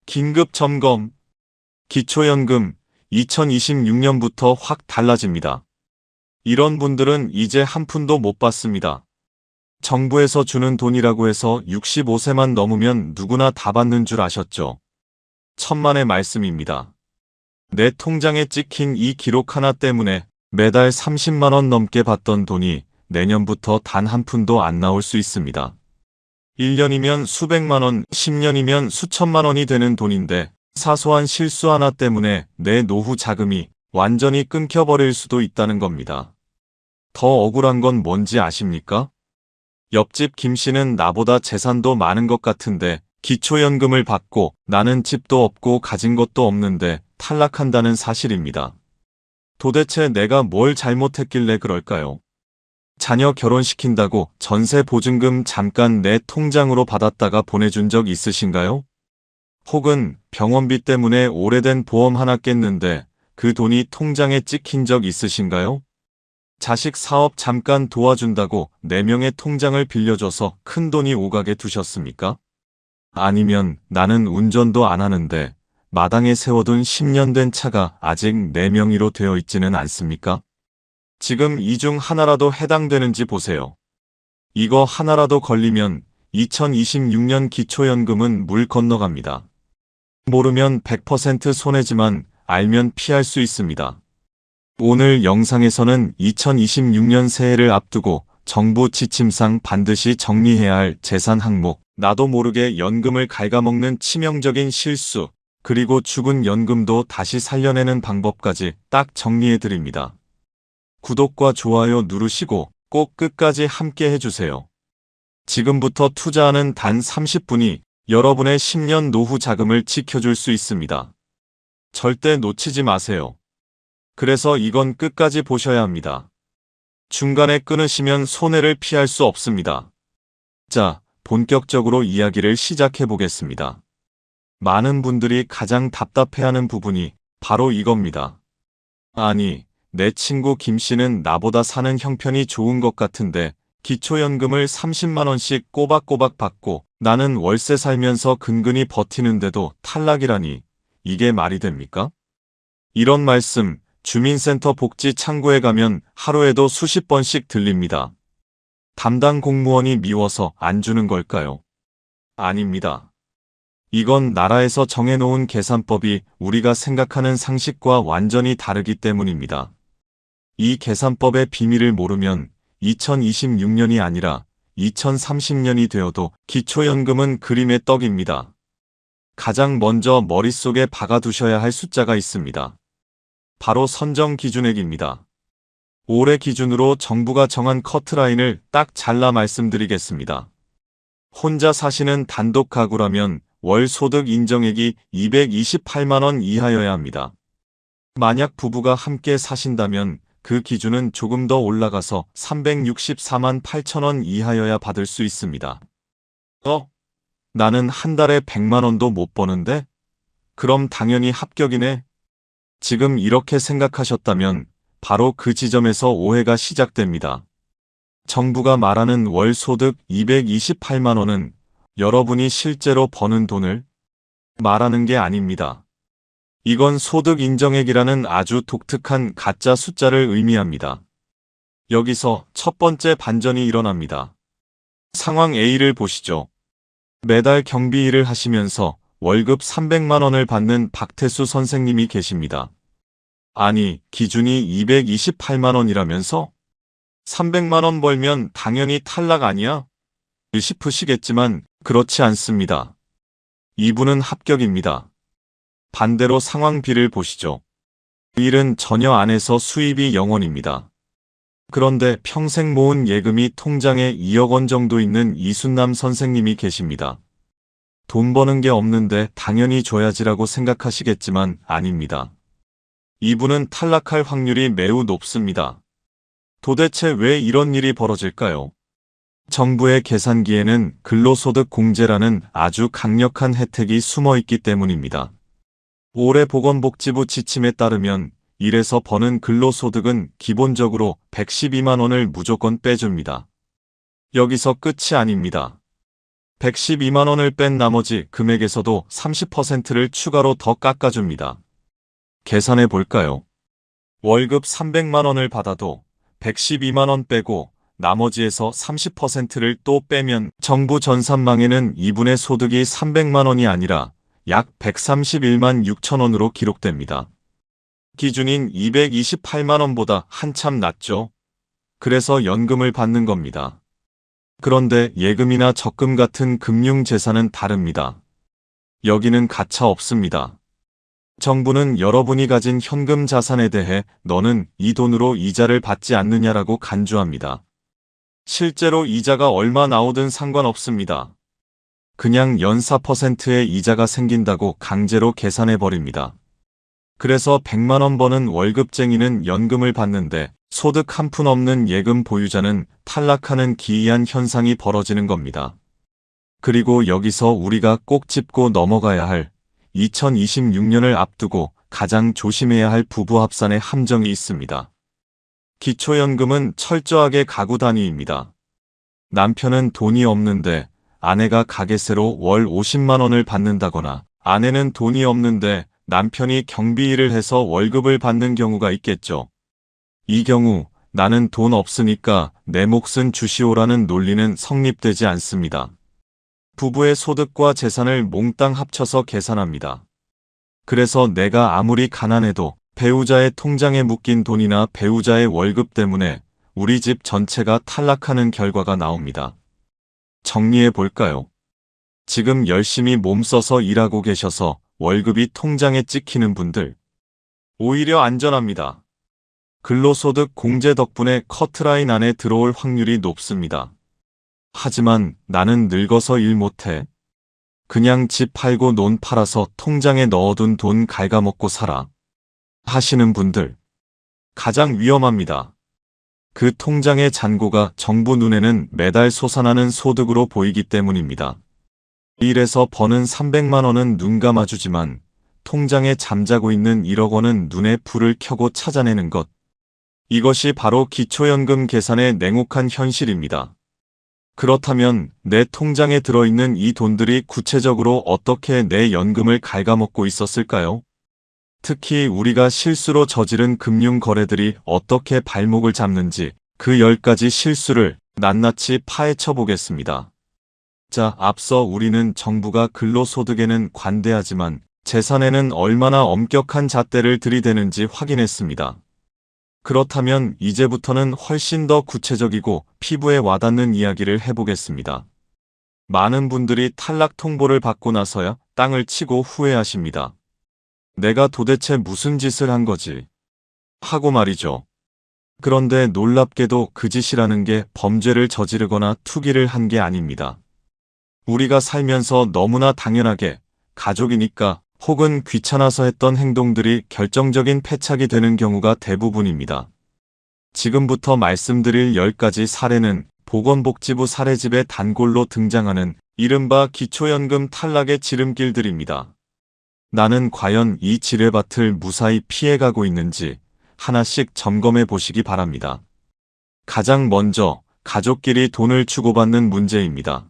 긴급 점검. 기초연금 2026년부터 확 달라집니다. 이런 분들은 이제 한 푼도 못 받습니다. 정부에서 주는 돈이라고 해서 65세만 넘으면 누구나 다 받는 줄 아셨죠? 천만의 말씀입니다. 내 통장에 찍힌 이 기록 하나 때문에 매달 30만 원 넘게 받던 돈이 내년부터 단 한 푼도 안 나올 수 있습니다. 1년이면 수백만 원, 10년이면 수천만 원이 되는 돈인데 사소한 실수 하나 때문에 내 노후 자금이 완전히 끊겨버릴 수도 있다는 겁니다. 더 억울한 건 뭔지 아십니까? 옆집 김 씨는 나보다 재산도 많은 것 같은데 기초연금을 받고 나는 집도 없고 가진 것도 없는데 탈락한다는 사실입니다. 도대체 내가 뭘 잘못했길래 그럴까요? 자녀 결혼시킨다고 전세 보증금 잠깐 내 통장으로 받았다가 보내준 적 있으신가요? 혹은 병원비 때문에 오래된 보험 하나 깼는데 그 돈이 통장에 찍힌 적 있으신가요? 자식 사업 잠깐 도와준다고 4명의 통장을 빌려줘서 큰 돈이 오가게 두셨습니까? 아니면 나는 운전도 안 하는데 마당에 세워둔 10년 된 차가 아직 내 명의로 되어 있지는 않습니까? 지금 이 중 하나라도 해당되는지 보세요. 이거 하나라도 걸리면 2026년 기초연금은 물 건너갑니다. 모르면 100% 손해지만 알면 피할 수 있습니다. 오늘 영상에서는 2026년 새해를 앞두고 정부 지침상 반드시 정리해야 할 재산 항목, 나도 모르게 연금을 갉아먹는 치명적인 실수, 그리고 죽은 연금도 다시 살려내는 방법까지 딱 정리해드립니다. 구독과 좋아요 누르시고 꼭 끝까지 함께 해주세요. 지금부터 투자하는 단 30분이 여러분의 10년 노후 자금을 지켜줄 수 있습니다. 절대 놓치지 마세요. 그래서 이건 끝까지 보셔야 합니다. 중간에 끊으시면 손해를 피할 수 없습니다. 자, 본격적으로 이야기를 시작해 보겠습니다. 많은 분들이 가장 답답해하는 부분이 바로 이겁니다. 아니, 내 친구 김 씨는 나보다 사는 형편이 좋은 것 같은데 기초연금을 30만 원씩 꼬박꼬박 받고 나는 월세 살면서 근근히 버티는데도 탈락이라니 이게 말이 됩니까? 이런 말씀 주민센터 복지 창구에 가면 하루에도 수십 번씩 들립니다. 담당 공무원이 미워서 안 주는 걸까요? 아닙니다. 이건 나라에서 정해놓은 계산법이 우리가 생각하는 상식과 완전히 다르기 때문입니다. 이 계산법의 비밀을 모르면 2026년이 아니라 2030년이 되어도 기초연금은 그림의 떡입니다. 가장 먼저 머릿속에 박아두셔야 할 숫자가 있습니다. 바로 선정 기준액입니다. 올해 기준으로 정부가 정한 커트라인을 딱 잘라 말씀드리겠습니다. 혼자 사시는 단독 가구라면 월 소득 인정액이 228만 원 이하여야 합니다. 만약 부부가 함께 사신다면 그 기준은 조금 더 올라가서 364만 8천 원 이하여야 받을 수 있습니다. 나는 한 달에 100만 원도 못 버는데? 그럼 당연히 합격이네. 지금 이렇게 생각하셨다면 바로 그 지점에서 오해가 시작됩니다. 정부가 말하는 월 소득 228만 원은 여러분이 실제로 버는 돈을 말하는 게 아닙니다. 이건 소득 인정액이라는 아주 독특한 가짜 숫자를 의미합니다. 여기서 첫 번째 반전이 일어납니다. 상황 A를 보시죠. 매달 경비 일을 하시면서 월급 300만 원을 받는 박태수 선생님이 계십니다. 아니, 기준이 228만 원이라면서? 300만 원 벌면 당연히 탈락 아니야? 싶으시겠지만 그렇지 않습니다. 이분은 합격입니다. 반대로 상황 B를 보시죠. 일은 전혀 안 해서 수입이 0원입니다. 그런데 평생 모은 예금이 통장에 2억 원 정도 있는 이순남 선생님이 계십니다. 돈 버는 게 없는데 당연히 줘야지라고 생각하시겠지만 아닙니다. 이분은 탈락할 확률이 매우 높습니다. 도대체 왜 이런 일이 벌어질까요? 정부의 계산기에는 근로소득 공제라는 아주 강력한 혜택이 숨어 있기 때문입니다. 올해 보건복지부 지침에 따르면 일에서 버는 근로소득은 기본적으로 112만 원을 무조건 빼줍니다. 여기서 끝이 아닙니다. 112만 원을 뺀 나머지 금액에서도 30%를 추가로 더 깎아줍니다. 계산해 볼까요? 월급 300만 원을 받아도 112만 원 빼고 나머지에서 30%를 또 빼면 정부 전산망에는 이분의 소득이 300만 원이 아니라 약 131만 6천 원으로 기록됩니다. 기준인 228만 원보다 한참 낮죠. 그래서 연금을 받는 겁니다. 그런데 예금이나 적금 같은 금융재산은 다릅니다. 여기는 가차 없습니다. 정부는 여러분이 가진 현금 자산에 대해 너는 이 돈으로 이자를 받지 않느냐라고 간주합니다. 실제로 이자가 얼마 나오든 상관없습니다. 그냥 연 4%의 이자가 생긴다고 강제로 계산해버립니다. 그래서 100만 원 버는 월급쟁이는 연금을 받는데 소득 한 푼 없는 예금 보유자는 탈락하는 기이한 현상이 벌어지는 겁니다. 그리고 여기서 우리가 꼭 짚고 넘어가야 할 2026년을 앞두고 가장 조심해야 할 부부 합산의 함정이 있습니다. 기초연금은 철저하게 가구 단위입니다. 남편은 돈이 없는데 아내가 가게세로 월 50만 원을 받는다거나 아내는 돈이 없는데 남편이 경비 일을 해서 월급을 받는 경우가 있겠죠. 이 경우 나는 돈 없으니까 내 몫은 주시오라는 논리는 성립되지 않습니다. 부부의 소득과 재산을 몽땅 합쳐서 계산합니다. 그래서 내가 아무리 가난해도 배우자의 통장에 묶인 돈이나 배우자의 월급 때문에 우리 집 전체가 탈락하는 결과가 나옵니다. 정리해 볼까요? 지금 열심히 몸 써서 일하고 계셔서 월급이 통장에 찍히는 분들, 오히려 안전합니다. 근로소득 공제 덕분에 커트라인 안에 들어올 확률이 높습니다. 하지만 나는 늙어서 일 못해. 그냥 집 팔고 논 팔아서 통장에 넣어둔 돈 갉아먹고 살아. 하시는 분들, 가장 위험합니다. 그 통장의 잔고가 정부 눈에는 매달 솟아나는 소득으로 보이기 때문입니다. 일에서 버는 300만 원은 눈 감아주지만 통장에 잠자고 있는 1억 원은 눈에 불을 켜고 찾아내는 것. 이것이 바로 기초연금 계산의 냉혹한 현실입니다. 그렇다면 내 통장에 들어있는 이 돈들이 구체적으로 어떻게 내 연금을 갉아먹고 있었을까요? 특히 우리가 실수로 저지른 금융 거래들이 어떻게 발목을 잡는지 그 10가지 실수를 낱낱이 파헤쳐 보겠습니다. 자, 앞서 우리는 정부가 근로소득에는 관대하지만 재산에는 얼마나 엄격한 잣대를 들이대는지 확인했습니다. 그렇다면 이제부터는 훨씬 더 구체적이고 피부에 와닿는 이야기를 해보겠습니다. 많은 분들이 탈락 통보를 받고 나서야 땅을 치고 후회하십니다. 내가 도대체 무슨 짓을 한 거지? 하고 말이죠. 그런데 놀랍게도 그 짓이라는 게 범죄를 저지르거나 투기를 한 게 아닙니다. 우리가 살면서 너무나 당연하게 가족이니까 혹은 귀찮아서 했던 행동들이 결정적인 패착이 되는 경우가 대부분입니다. 지금부터 말씀드릴 10가지 사례는 보건복지부 사례집의 단골로 등장하는 이른바 기초연금 탈락의 지름길들입니다. 나는 과연 이 지뢰밭을 무사히 피해가고 있는지 하나씩 점검해 보시기 바랍니다. 가장 먼저 가족끼리 돈을 주고받는 문제입니다.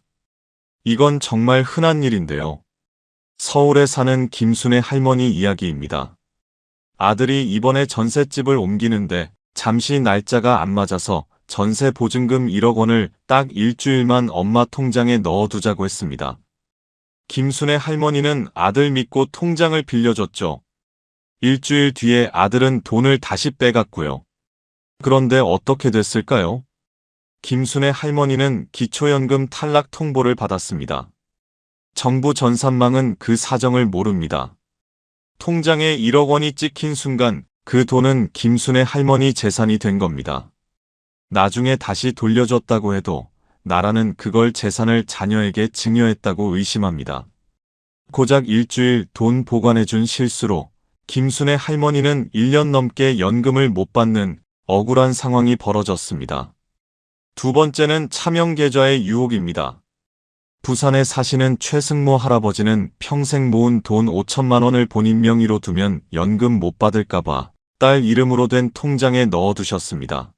이건 정말 흔한 일인데요. 서울에 사는 김순애 할머니 이야기입니다. 아들이 이번에 전셋집을 옮기는데 잠시 날짜가 안 맞아서 전세 보증금 1억 원을 딱 일주일만 엄마 통장에 넣어두자고 했습니다. 김순애 할머니는 아들 믿고 통장을 빌려줬죠. 일주일 뒤에 아들은 돈을 다시 빼갔고요. 그런데 어떻게 됐을까요? 김순애 할머니는 기초연금 탈락 통보를 받았습니다. 정부 전산망은 그 사정을 모릅니다. 통장에 1억 원이 찍힌 순간 그 돈은 김순애 할머니 재산이 된 겁니다. 나중에 다시 돌려줬다고 해도 나라는 그걸 재산을 자녀에게 증여했다고 의심합니다. 고작 일주일 돈 보관해준 실수로 김순애 할머니는 1년 넘게 연금을 못 받는 억울한 상황이 벌어졌습니다. 두 번째는 차명계좌의 유혹입니다. 부산에 사시는 최승모 할아버지는 평생 모은 돈 5천만 원을 본인 명의로 두면 연금 못 받을까봐 딸 이름으로 된 통장에 넣어두셨습니다.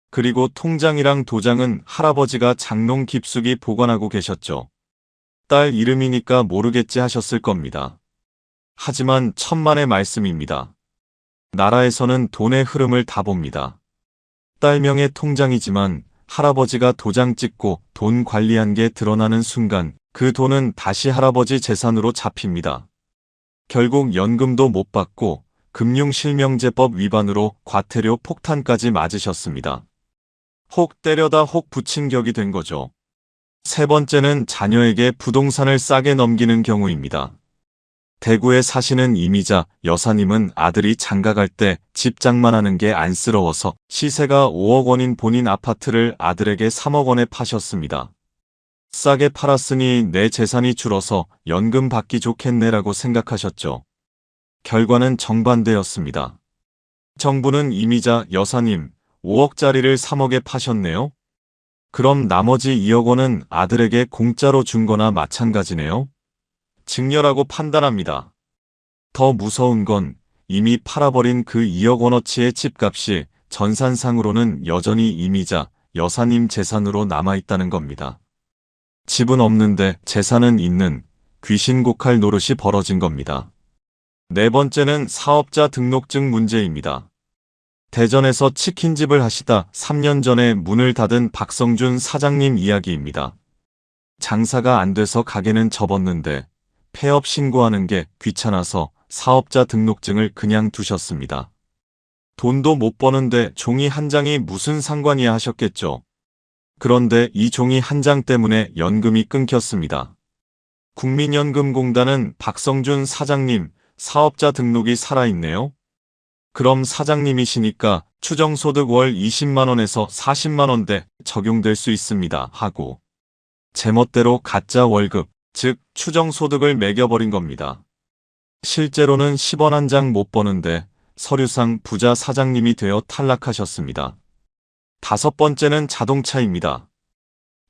그리고 통장이랑 도장은 할아버지가 장롱 깊숙이 보관하고 계셨죠. 딸 이름이니까 모르겠지 하셨을 겁니다. 하지만 천만의 말씀입니다. 나라에서는 돈의 흐름을 다 봅니다. 딸명의 통장이지만 할아버지가 도장 찍고 돈 관리한 게 드러나는 순간 그 돈은 다시 할아버지 재산으로 잡힙니다. 결국 연금도 못 받고 금융실명제법 위반으로 과태료 폭탄까지 맞으셨습니다. 혹 때려다 혹 붙인 격이 된 거죠. 세 번째는 자녀에게 부동산을 싸게 넘기는 경우입니다. 대구에 사시는 이미자 여사님은 아들이 장가갈 때 집 장만하는 게 안쓰러워서 시세가 5억 원인 본인 아파트를 아들에게 3억 원에 파셨습니다. 싸게 팔았으니 내 재산이 줄어서 연금 받기 좋겠네라고 생각하셨죠. 결과는 정반대였습니다. 정부는 이미자 여사님 5억짜리를 3억에 파셨네요. 그럼 나머지 2억 원은 아들에게 공짜로 준 거나 마찬가지네요. 증여라고 판단합니다. 더 무서운 건 이미 팔아버린 그 2억 원어치의 집값이 전산상으로는 여전히 이미자 여사님 재산으로 남아있다는 겁니다. 집은 없는데 재산은 있는 귀신곡할 노릇이 벌어진 겁니다. 네 번째는 사업자 등록증 문제입니다. 대전에서 치킨집을 하시다 3년 전에 문을 닫은 박성준 사장님 이야기입니다. 장사가 안 돼서 가게는 접었는데 폐업 신고하는 게 귀찮아서 사업자 등록증을 그냥 두셨습니다. 돈도 못 버는데 종이 한 장이 무슨 상관이야 하셨겠죠. 그런데 이 종이 한 장 때문에 연금이 끊겼습니다. 국민연금공단은 박성준 사장님 사업자 등록이 살아있네요. 그럼 사장님이시니까 추정소득 월 20만 원에서 40만 원대 적용될 수 있습니다 하고 제멋대로 가짜 월급, 즉 추정소득을 매겨버린 겁니다. 실제로는 10원 한 장 못 버는데 서류상 부자 사장님이 되어 탈락하셨습니다. 다섯 번째는 자동차입니다.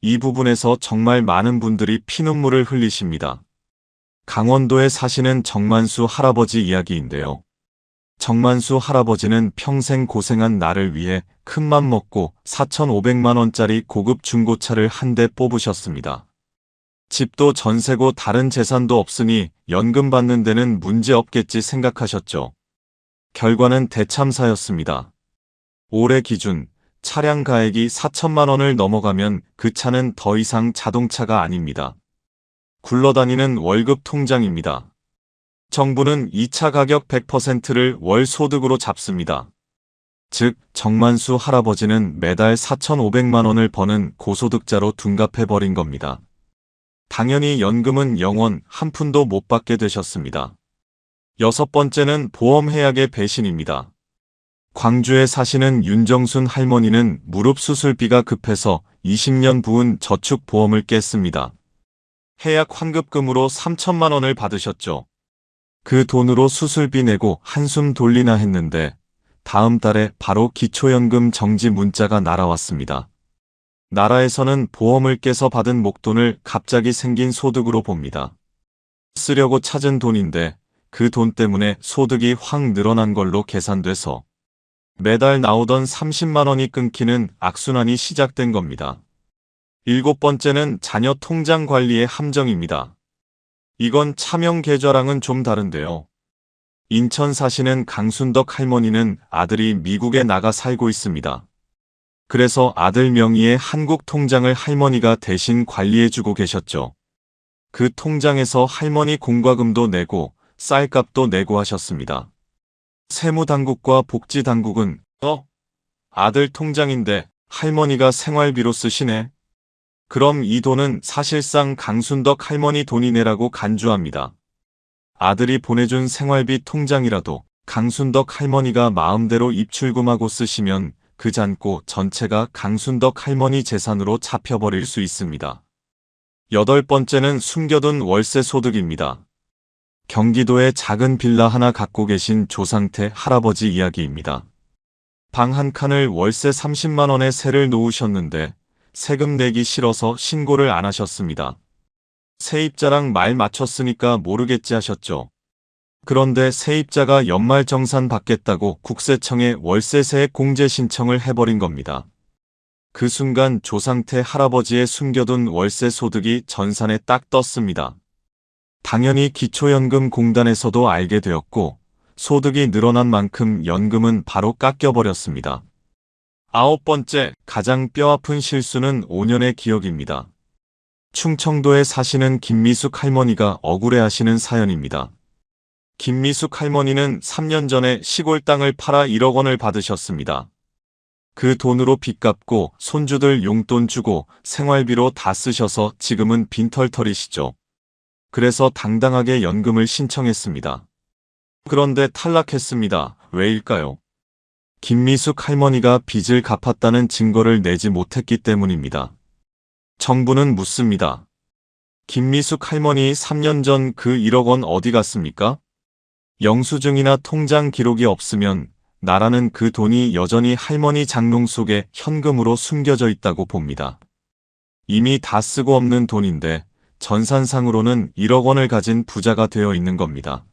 이 부분에서 정말 많은 분들이 피눈물을 흘리십니다. 강원도에 사시는 정만수 할아버지 이야기인데요. 정만수 할아버지는 평생 고생한 나를 위해 큰맘 먹고 4,500만 원짜리 고급 중고차를 한 대 뽑으셨습니다. 집도 전세고 다른 재산도 없으니 연금 받는 데는 문제 없겠지 생각하셨죠. 결과는 대참사였습니다. 올해 기준 차량 가액이 4천만 원을 넘어가면 그 차는 더 이상 자동차가 아닙니다. 굴러다니는 월급 통장입니다. 정부는 이 차 가격 100%를 월 소득으로 잡습니다. 즉 정만수 할아버지는 매달 4,500만 원을 버는 고소득자로 둔갑해버린 겁니다. 당연히 연금은 영원 한 푼도 못 받게 되셨습니다. 여섯 번째는 보험해약의 배신입니다. 광주에 사시는 윤정순 할머니는 무릎 수술비가 급해서 20년 부은 저축보험을 깼습니다. 해약 환급금으로 3천만 원을 받으셨죠. 그 돈으로 수술비 내고 한숨 돌리나 했는데 다음 달에 바로 기초연금 정지 문자가 날아왔습니다. 나라에서는 보험을 깨서 받은 목돈을 갑자기 생긴 소득으로 봅니다. 쓰려고 찾은 돈인데 그 돈 때문에 소득이 확 늘어난 걸로 계산돼서 매달 나오던 30만 원이 끊기는 악순환이 시작된 겁니다. 일곱 번째는 자녀 통장 관리의 함정입니다. 이건 차명 계좌랑은 좀 다른데요. 인천 사시는 강순덕 할머니는 아들이 미국에 나가 살고 있습니다. 그래서 아들 명의의 한국 통장을 할머니가 대신 관리해주고 계셨죠. 그 통장에서 할머니 공과금도 내고 쌀값도 내고 하셨습니다. 세무당국과 복지당국은 아들 통장인데 할머니가 생활비로 쓰시네. 그럼 이 돈은 사실상 강순덕 할머니 돈이네라고 간주합니다. 아들이 보내준 생활비 통장이라도 강순덕 할머니가 마음대로 입출금하고 쓰시면 그 잔고 전체가 강순덕 할머니 재산으로 잡혀버릴 수 있습니다. 여덟 번째는 숨겨둔 월세 소득입니다. 경기도에 작은 빌라 하나 갖고 계신 조상태 할아버지 이야기입니다. 방 한 칸을 월세 30만 원에 세를 놓으셨는데 세금 내기 싫어서 신고를 안 하셨습니다. 세입자랑 말 맞췄으니까 모르겠지 하셨죠. 그런데 세입자가 연말정산 받겠다고 국세청에 월세세액 공제 신청을 해버린 겁니다. 그 순간 조상태 할아버지의 숨겨둔 월세 소득이 전산에 딱 떴습니다. 당연히 기초연금공단에서도 알게 되었고 소득이 늘어난 만큼 연금은 바로 깎여버렸습니다. 아홉 번째, 가장 뼈아픈 실수는 5년의 기억입니다. 충청도에 사시는 김미숙 할머니가 억울해하시는 사연입니다. 김미숙 할머니는 3년 전에 시골 땅을 팔아 1억 원을 받으셨습니다. 그 돈으로 빚 갚고 손주들 용돈 주고 생활비로 다 쓰셔서 지금은 빈털터리시죠. 그래서 당당하게 연금을 신청했습니다. 그런데 탈락했습니다. 왜일까요? 김미숙 할머니가 빚을 갚았다는 증거를 내지 못했기 때문입니다. 정부는 묻습니다. 김미숙 할머니 3년 전 그 1억 원 어디 갔습니까? 영수증이나 통장 기록이 없으면 나라는 그 돈이 여전히 할머니 장롱 속에 현금으로 숨겨져 있다고 봅니다. 이미 다 쓰고 없는 돈인데 전산상으로는 1억 원을 가진 부자가 되어 있는 겁니다.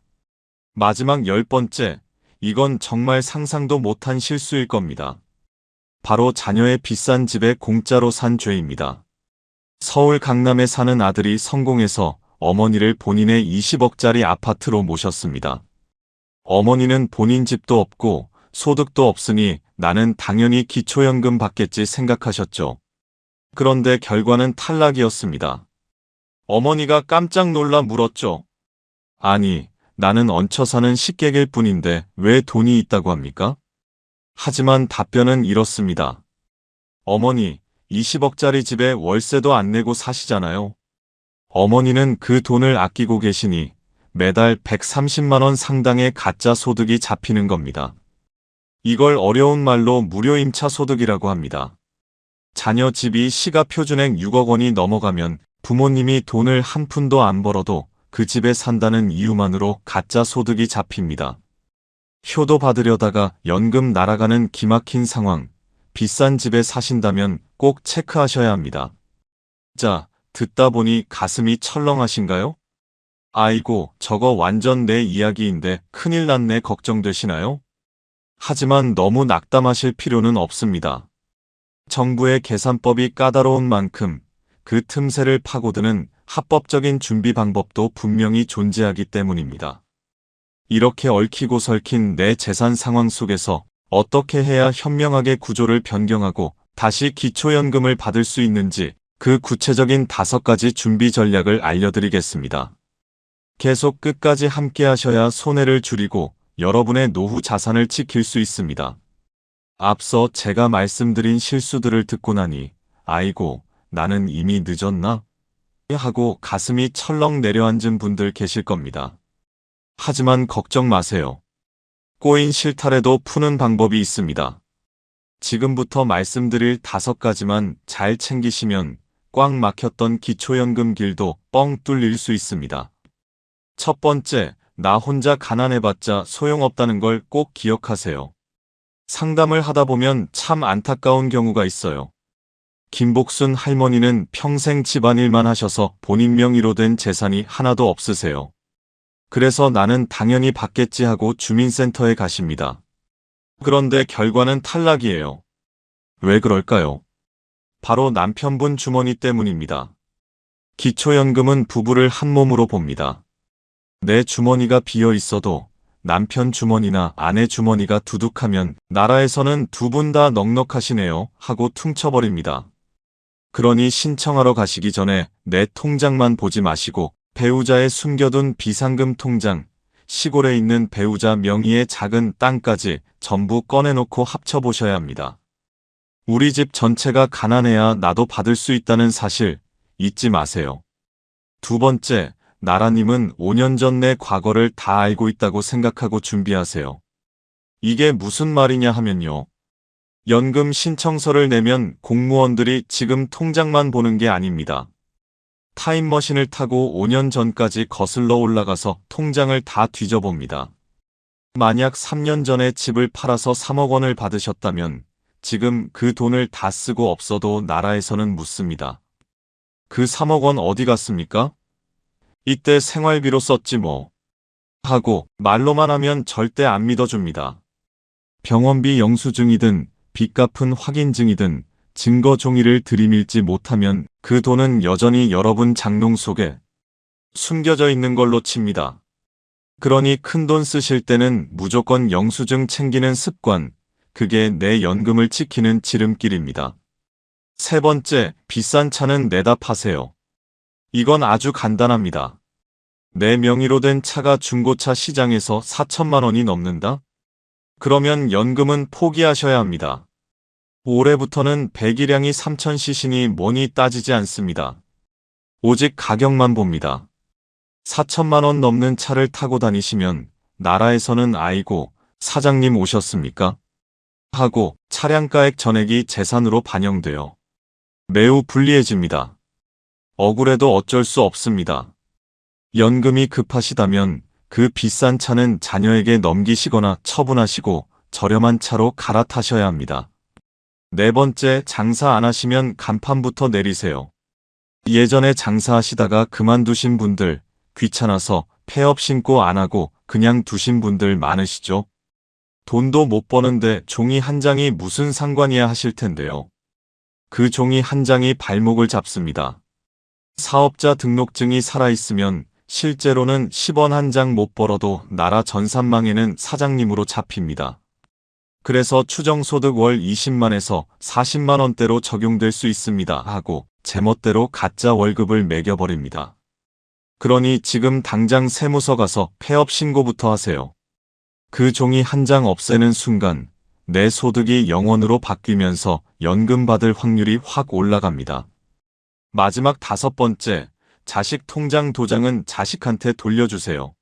마지막 10번째, 이건 정말 상상도 못한 실수일 겁니다. 바로 자녀의 비싼 집에 공짜로 산 죄입니다. 서울 강남에 사는 아들이 성공해서 어머니를 본인의 20억짜리 아파트로 모셨습니다. 어머니는 본인 집도 없고 소득도 없으니 나는 당연히 기초연금 받겠지 생각하셨죠. 그런데 결과는 탈락이었습니다. 어머니가 깜짝 놀라 물었죠. 아니, 나는 얹혀 사는 식객일 뿐인데 왜 돈이 있다고 합니까? 하지만 답변은 이렇습니다. 어머니, 20억짜리 집에 월세도 안 내고 사시잖아요. 어머니는 그 돈을 아끼고 계시니 매달 130만 원 상당의 가짜 소득이 잡히는 겁니다. 이걸 어려운 말로 무료임차 소득이라고 합니다. 자녀 집이 시가 표준액 6억 원이 넘어가면 부모님이 돈을 한 푼도 안 벌어도 그 집에 산다는 이유만으로 가짜 소득이 잡힙니다. 효도 받으려다가 연금 날아가는 기막힌 상황, 비싼 집에 사신다면 꼭 체크하셔야 합니다. 자, 듣다 보니 가슴이 철렁하신가요? 아이고, 저거 완전 내 이야기인데 큰일 났네 걱정되시나요? 하지만 너무 낙담하실 필요는 없습니다. 정부의 계산법이 까다로운 만큼 그 틈새를 파고드는 합법적인 준비 방법도 분명히 존재하기 때문입니다. 이렇게 얽히고 설킨 내 재산 상황 속에서 어떻게 해야 현명하게 구조를 변경하고 다시 기초연금을 받을 수 있는지 그 구체적인 5가지 준비 전략을 알려드리겠습니다. 계속 끝까지 함께 하셔야 손해를 줄이고 여러분의 노후 자산을 지킬 수 있습니다. 앞서 제가 말씀드린 실수들을 듣고 나니 아이고, 나는 이미 늦었나? 하고 가슴이 철렁 내려앉은 분들 계실 겁니다. 하지만 걱정 마세요. 꼬인 실타래도 푸는 방법이 있습니다. 지금부터 말씀드릴 5가지만 잘 챙기시면 꽉 막혔던 기초연금 길도 뻥 뚫릴 수 있습니다. 첫 번째, 나 혼자 가난해봤자 소용없다는 걸 꼭 기억하세요. 상담을 하다 보면 참 안타까운 경우가 있어요. 김복순 할머니는 평생 집안일만 하셔서 본인 명의로 된 재산이 하나도 없으세요. 그래서 나는 당연히 받겠지 하고 주민센터에 가십니다. 그런데 결과는 탈락이에요. 왜 그럴까요? 바로 남편분 주머니 때문입니다. 기초연금은 부부를 한 몸으로 봅니다. 내 주머니가 비어 있어도 남편 주머니나 아내 주머니가 두둑하면 나라에서는 두 분 다 넉넉하시네요 하고 퉁쳐버립니다. 그러니 신청하러 가시기 전에 내 통장만 보지 마시고 배우자의 숨겨둔 비상금 통장, 시골에 있는 배우자 명의의 작은 땅까지 전부 꺼내놓고 합쳐보셔야 합니다. 우리 집 전체가 가난해야 나도 받을 수 있다는 사실 잊지 마세요. 두 번째, 나라님은 5년 전 내 과거를 다 알고 있다고 생각하고 준비하세요. 이게 무슨 말이냐 하면요. 연금 신청서를 내면 공무원들이 지금 통장만 보는 게 아닙니다. 타임머신을 타고 5년 전까지 거슬러 올라가서 통장을 다 뒤져봅니다. 만약 3년 전에 집을 팔아서 3억 원을 받으셨다면 지금 그 돈을 다 쓰고 없어도 나라에서는 묻습니다. 그 3억 원 어디 갔습니까? 이때 생활비로 썼지 뭐. 하고 말로만 하면 절대 안 믿어줍니다. 병원비 영수증이든 빚 갚은 확인증이든 증거 종이를 들이밀지 못하면 그 돈은 여전히 여러분 장롱 속에 숨겨져 있는 걸로 칩니다. 그러니 큰돈 쓰실 때는 무조건 영수증 챙기는 습관, 그게 내 연금을 지키는 지름길입니다. 세 번째, 비싼 차는 내다 파세요. 이건 아주 간단합니다. 내 명의로 된 차가 중고차 시장에서 4천만 원이 넘는다? 그러면 연금은 포기하셔야 합니다. 올해부터는 배기량이 3000cc니 뭐니 따지지 않습니다. 오직 가격만 봅니다. 4천만 원 넘는 차를 타고 다니시면 나라에서는 아이고 사장님 오셨습니까? 하고 차량가액 전액이 재산으로 반영되어 매우 불리해집니다. 억울해도 어쩔 수 없습니다. 연금이 급하시다면 그 비싼 차는 자녀에게 넘기시거나 처분하시고 저렴한 차로 갈아타셔야 합니다. 네 번째, 장사 안 하시면 간판부터 내리세요. 예전에 장사하시다가 그만두신 분들, 귀찮아서 폐업 신고 안 하고 그냥 두신 분들 많으시죠? 돈도 못 버는데 종이 한 장이 무슨 상관이야 하실 텐데요. 그 종이 한 장이 발목을 잡습니다. 사업자 등록증이 살아있으면 실제로는 10원 한 장 못 벌어도 나라 전산망에는 사장님으로 잡힙니다. 그래서 추정소득 월 20만에서 40만 원대로 적용될 수 있습니다 하고 제멋대로 가짜 월급을 매겨버립니다. 그러니 지금 당장 세무서 가서 폐업 신고부터 하세요. 그 종이 한 장 없애는 순간 내 소득이 0원으로 바뀌면서 연금 받을 확률이 확 올라갑니다. 마지막 다섯 번째, 자식 통장 도장은 자식한테 돌려주세요.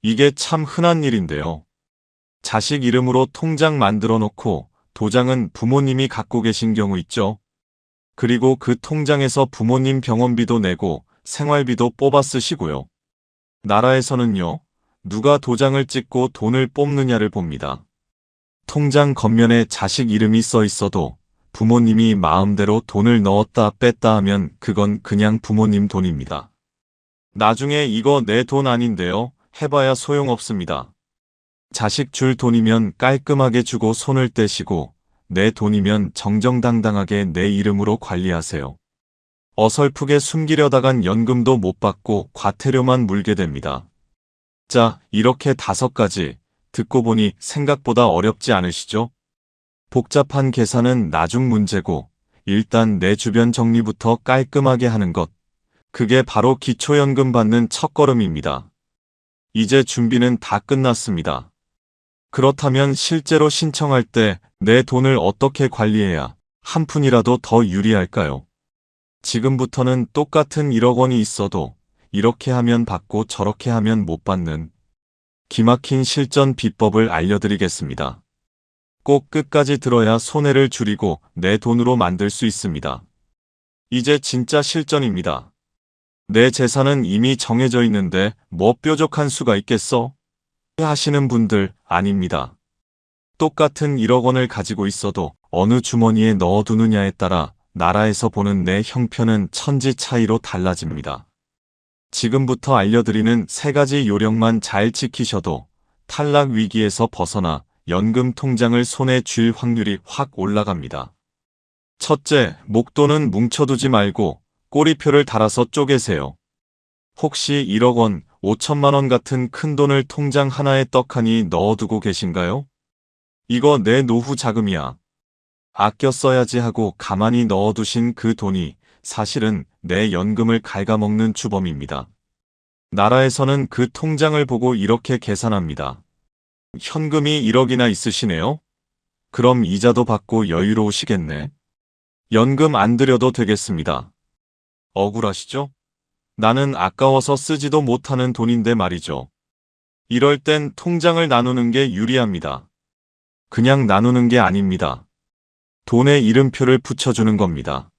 이게 참 흔한 일인데요. 자식 이름으로 통장 만들어 놓고 도장은 부모님이 갖고 계신 경우 있죠. 그리고 그 통장에서 부모님 병원비도 내고 생활비도 뽑아 쓰시고요. 나라에서는요, 누가 도장을 찍고 돈을 뽑느냐를 봅니다. 통장 겉면에 자식 이름이 써 있어도 부모님이 마음대로 돈을 넣었다 뺐다 하면 그건 그냥 부모님 돈입니다. 나중에 이거 내 돈 아닌데요? 해봐야 소용없습니다. 자식 줄 돈이면 깔끔하게 주고 손을 떼시고 내 돈이면 정정당당하게 내 이름으로 관리하세요. 어설프게 숨기려다간 연금도 못 받고 과태료만 물게 됩니다. 자, 이렇게 5가지 듣고 보니 생각보다 어렵지 않으시죠? 복잡한 계산은 나중 문제고 일단 내 주변 정리부터 깔끔하게 하는 것. 그게 바로 기초연금 받는 첫걸음입니다. 이제 준비는 다 끝났습니다. 그렇다면 실제로 신청할 때 내 돈을 어떻게 관리해야 한 푼이라도 더 유리할까요? 지금부터는 똑같은 1억 원이 있어도 이렇게 하면 받고 저렇게 하면 못 받는 기막힌 실전 비법을 알려드리겠습니다. 꼭 끝까지 들어야 손해를 줄이고 내 돈으로 만들 수 있습니다. 이제 진짜 실전입니다. 내 재산은 이미 정해져 있는데 뭐 뾰족한 수가 있겠어? 하시는 분들 아닙니다. 똑같은 1억 원을 가지고 있어도 어느 주머니에 넣어두느냐에 따라 나라에서 보는 내 형편은 천지 차이로 달라집니다. 지금부터 알려드리는 3가지 요령만 잘 지키셔도 탈락 위기에서 벗어나 연금 통장을 손에 쥘 확률이 확 올라갑니다. 첫째, 목돈은 뭉쳐두지 말고 꼬리표를 달아서 쪼개세요. 혹시 1억 원, 5천만 원 같은 큰 돈을 통장 하나에 떡하니 넣어두고 계신가요? 이거 내 노후 자금이야. 아껴 써야지 하고 가만히 넣어두신 그 돈이 사실은 내 연금을 갉아먹는 주범입니다. 나라에서는 그 통장을 보고 이렇게 계산합니다. 현금이 1억이나 있으시네요? 그럼 이자도 받고 여유로우시겠네. 연금 안 드려도 되겠습니다. 억울하시죠? 나는 아까워서 쓰지도 못하는 돈인데 말이죠. 이럴 땐 통장을 나누는 게 유리합니다. 그냥 나누는 게 아닙니다. 돈에 이름표를 붙여주는 겁니다.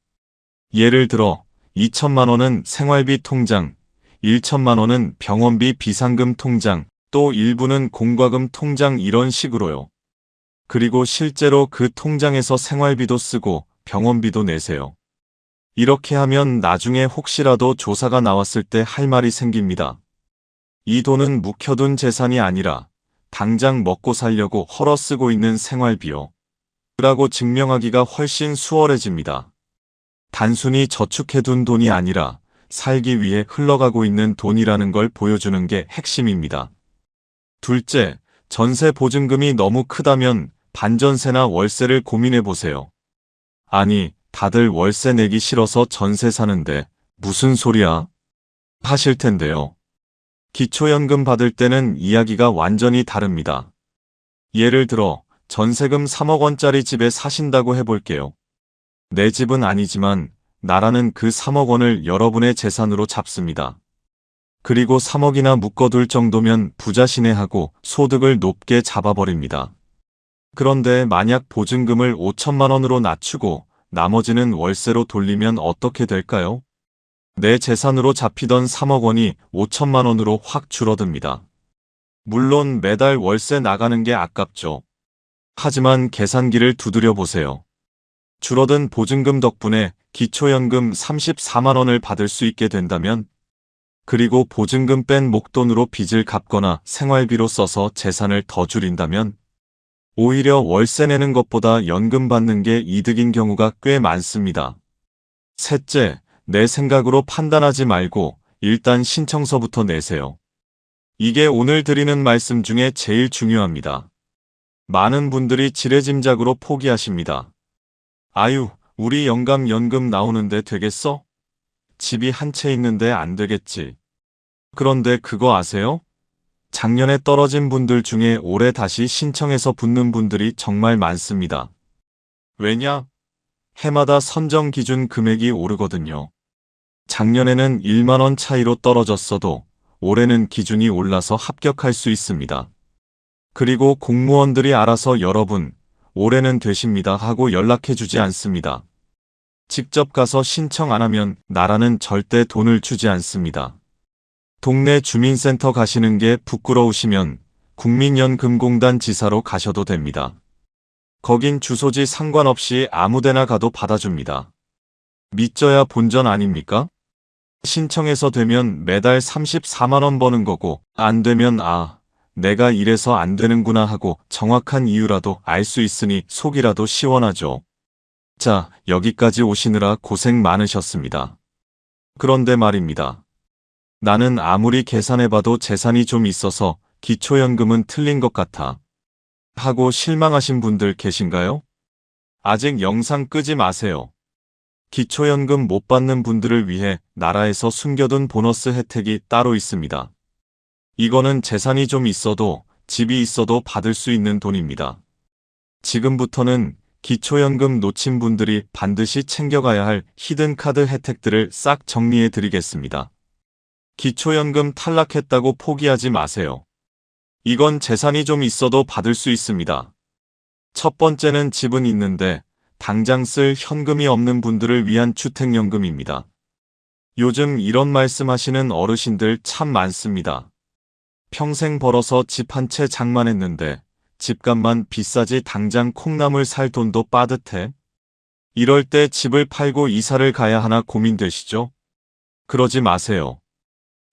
예를 들어 2천만 원은 생활비 통장, 1천만 원은 병원비 비상금 통장, 또 일부는 공과금 통장 이런 식으로요. 그리고 실제로 그 통장에서 생활비도 쓰고 병원비도 내세요. 이렇게 하면 나중에 혹시라도 조사가 나왔을 때 할 말이 생깁니다. 이 돈은 묵혀둔 재산이 아니라 당장 먹고 살려고 헐어쓰고 있는 생활비요. 라고 증명하기가 훨씬 수월해집니다. 단순히 저축해둔 돈이 아니라 살기 위해 흘러가고 있는 돈이라는 걸 보여주는 게 핵심입니다. 둘째, 전세 보증금이 너무 크다면 반전세나 월세를 고민해 보세요. 아니, 다들 월세 내기 싫어서 전세 사는데 무슨 소리야? 하실 텐데요. 기초연금 받을 때는 이야기가 완전히 다릅니다. 예를 들어 전세금 3억 원짜리 집에 사신다고 해볼게요. 내 집은 아니지만 나라는 그 3억 원을 여러분의 재산으로 잡습니다. 그리고 3억이나 묶어둘 정도면 부자시네하고 소득을 높게 잡아버립니다. 그런데 만약 보증금을 5천만 원으로 낮추고 나머지는 월세로 돌리면 어떻게 될까요? 내 재산으로 잡히던 3억 원이 5천만 원으로 확 줄어듭니다. 물론 매달 월세 나가는 게 아깝죠. 하지만 계산기를 두드려 보세요. 줄어든 보증금 덕분에 기초연금 34만 원을 받을 수 있게 된다면, 그리고 보증금 뺀 목돈으로 빚을 갚거나 생활비로 써서 재산을 더 줄인다면, 오히려 월세 내는 것보다 연금 받는 게 이득인 경우가 꽤 많습니다. 셋째, 내 생각으로 판단하지 말고 일단 신청서부터 내세요. 이게 오늘 드리는 말씀 중에 제일 중요합니다. 많은 분들이 지레짐작으로 포기하십니다. 아유, 우리 영감연금 나오는데 되겠어? 집이 한 채 있는데 안 되겠지. 그런데 그거 아세요? 작년에 떨어진 분들 중에 올해 다시 신청해서 붙는 분들이 정말 많습니다. 왜냐? 해마다 선정 기준 금액이 오르거든요. 작년에는 1만 원 차이로 떨어졌어도 올해는 기준이 올라서 합격할 수 있습니다. 그리고 공무원들이 알아서 여러분, 올해는 되십니다 하고 연락해주지 않습니다. 직접 가서 신청 안 하면 나라는 절대 돈을 주지 않습니다. 동네 주민센터 가시는 게 부끄러우시면 국민연금공단 지사로 가셔도 됩니다. 거긴 주소지 상관없이 아무데나 가도 받아줍니다. 믿져야 본전 아닙니까? 신청해서 되면 매달 34만 원 버는 거고, 안 되면 내가 이래서 안 되는구나 하고 정확한 이유라도 알 수 있으니 속이라도 시원하죠. 자, 여기까지 오시느라 고생 많으셨습니다. 그런데 말입니다. 나는 아무리 계산해봐도 재산이 좀 있어서 기초연금은 틀린 것 같아 하고 실망하신 분들 계신가요? 아직 영상 끄지 마세요. 기초연금 못 받는 분들을 위해 나라에서 숨겨둔 보너스 혜택이 따로 있습니다. 이거는 재산이 좀 있어도 집이 있어도 받을 수 있는 돈입니다. 지금부터는 기초연금 놓친 분들이 반드시 챙겨가야 할 히든카드 혜택들을 싹 정리해 드리겠습니다. 기초연금 탈락했다고 포기하지 마세요. 이건 재산이 좀 있어도 받을 수 있습니다. 첫 번째는 집은 있는데 당장 쓸 현금이 없는 분들을 위한 주택연금입니다. 요즘 이런 말씀하시는 어르신들 참 많습니다. 평생 벌어서 집 한 채 장만했는데 집값만 비싸지 당장 콩나물 살 돈도 빠듯해. 이럴 때 집을 팔고 이사를 가야 하나 고민되시죠? 그러지 마세요.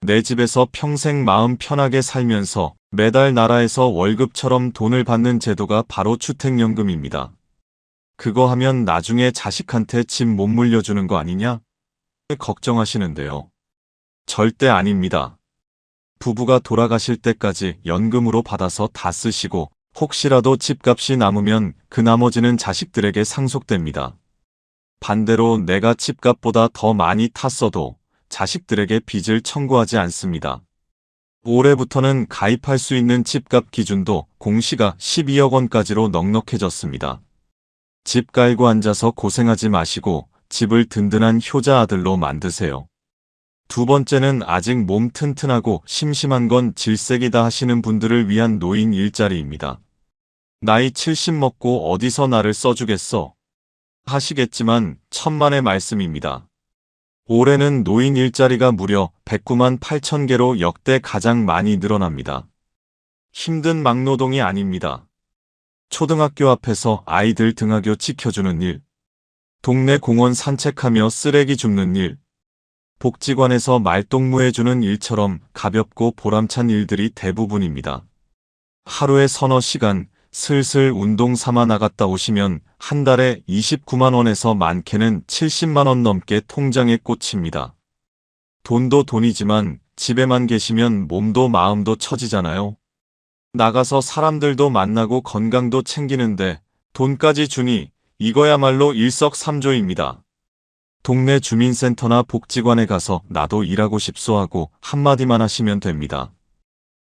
내 집에서 평생 마음 편하게 살면서 매달 나라에서 월급처럼 돈을 받는 제도가 바로 주택연금입니다. 그거 하면 나중에 자식한테 집 못 물려주는 거 아니냐? 걱정하시는데요. 절대 아닙니다. 부부가 돌아가실 때까지 연금으로 받아서 다 쓰시고 혹시라도 집값이 남으면 그 나머지는 자식들에게 상속됩니다. 반대로 내가 집값보다 더 많이 탔어도 자식들에게 빚을 청구하지 않습니다. 올해부터는 가입할 수 있는 집값 기준도 공시가 12억 원까지로 넉넉해졌습니다. 집 깔고 앉아서 고생하지 마시고 집을 든든한 효자 아들로 만드세요. 두 번째는 아직 몸 튼튼하고 심심한 건 질색이다 하시는 분들을 위한 노인 일자리입니다. 나이 70 먹고 어디서 나를 써주겠어? 하시겠지만 천만의 말씀입니다. 올해는 노인 일자리가 무려 109만 8천 개로 역대 가장 많이 늘어납니다. 힘든 막노동이 아닙니다. 초등학교 앞에서 아이들 등하교 지켜주는 일, 동네 공원 산책하며 쓰레기 줍는 일, 복지관에서 말동무해주는 일처럼 가볍고 보람찬 일들이 대부분입니다. 하루에 서너 시간, 슬슬 운동 삼아 나갔다 오시면 한 달에 29만 원에서 많게는 70만 원 넘게 통장에 꽂힙니다. 돈도 돈이지만 집에만 계시면 몸도 마음도 처지잖아요. 나가서 사람들도 만나고 건강도 챙기는데 돈까지 주니 이거야말로 일석삼조입니다. 동네 주민센터나 복지관에 가서 나도 일하고 싶소 하고 한마디만 하시면 됩니다.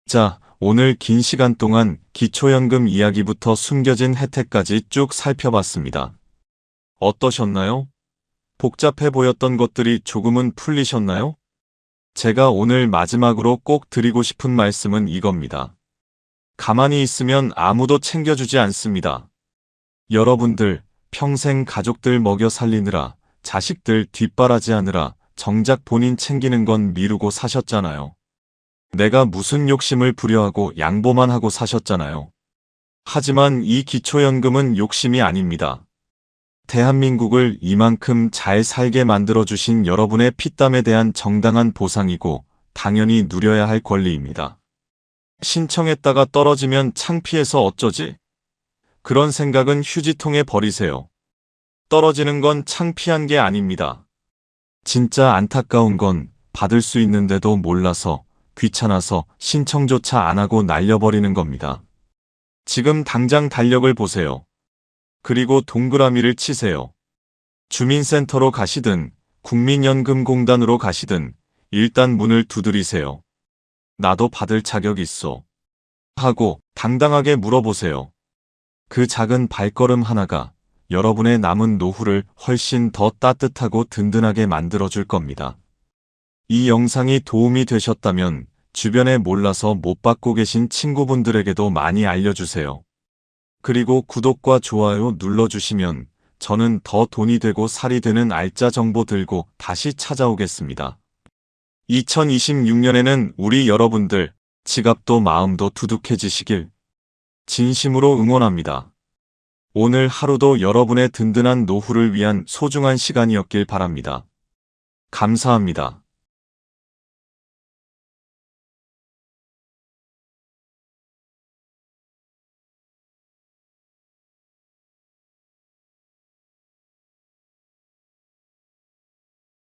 자, 오늘 긴 시간 동안 기초연금 이야기부터 숨겨진 혜택까지 쭉 살펴봤습니다. 어떠셨나요? 복잡해 보였던 것들이 조금은 풀리셨나요? 제가 오늘 마지막으로 꼭 드리고 싶은 말씀은 이겁니다. 가만히 있으면 아무도 챙겨주지 않습니다. 여러분들 평생 가족들 먹여 살리느라, 자식들 뒷바라지하느라 정작 본인 챙기는 건 미루고 사셨잖아요. 내가 무슨 욕심을 부려하고 양보만 하고 사셨잖아요. 하지만 이 기초연금은 욕심이 아닙니다. 대한민국을 이만큼 잘 살게 만들어주신 여러분의 피땀에 대한 정당한 보상이고 당연히 누려야 할 권리입니다. 신청했다가 떨어지면 창피해서 어쩌지? 그런 생각은 휴지통에 버리세요. 떨어지는 건 창피한 게 아닙니다. 진짜 안타까운 건 받을 수 있는데도 몰라서 귀찮아서 신청조차 안 하고 날려버리는 겁니다. 지금 당장 달력을 보세요. 그리고 동그라미를 치세요. 주민센터로 가시든 국민연금공단으로 가시든 일단 문을 두드리세요. 나도 받을 자격 있어. 하고 당당하게 물어보세요. 그 작은 발걸음 하나가 여러분의 남은 노후를 훨씬 더 따뜻하고 든든하게 만들어줄 겁니다. 이 영상이 도움이 되셨다면 주변에 몰라서 못 받고 계신 친구분들에게도 많이 알려주세요. 그리고 구독과 좋아요 눌러주시면 저는 더 돈이 되고 살이 되는 알짜 정보 들고 다시 찾아오겠습니다. 2026년에는 우리 여러분들 지갑도 마음도 두둑해지시길 진심으로 응원합니다. 오늘 하루도 여러분의 든든한 노후를 위한 소중한 시간이었길 바랍니다. 감사합니다.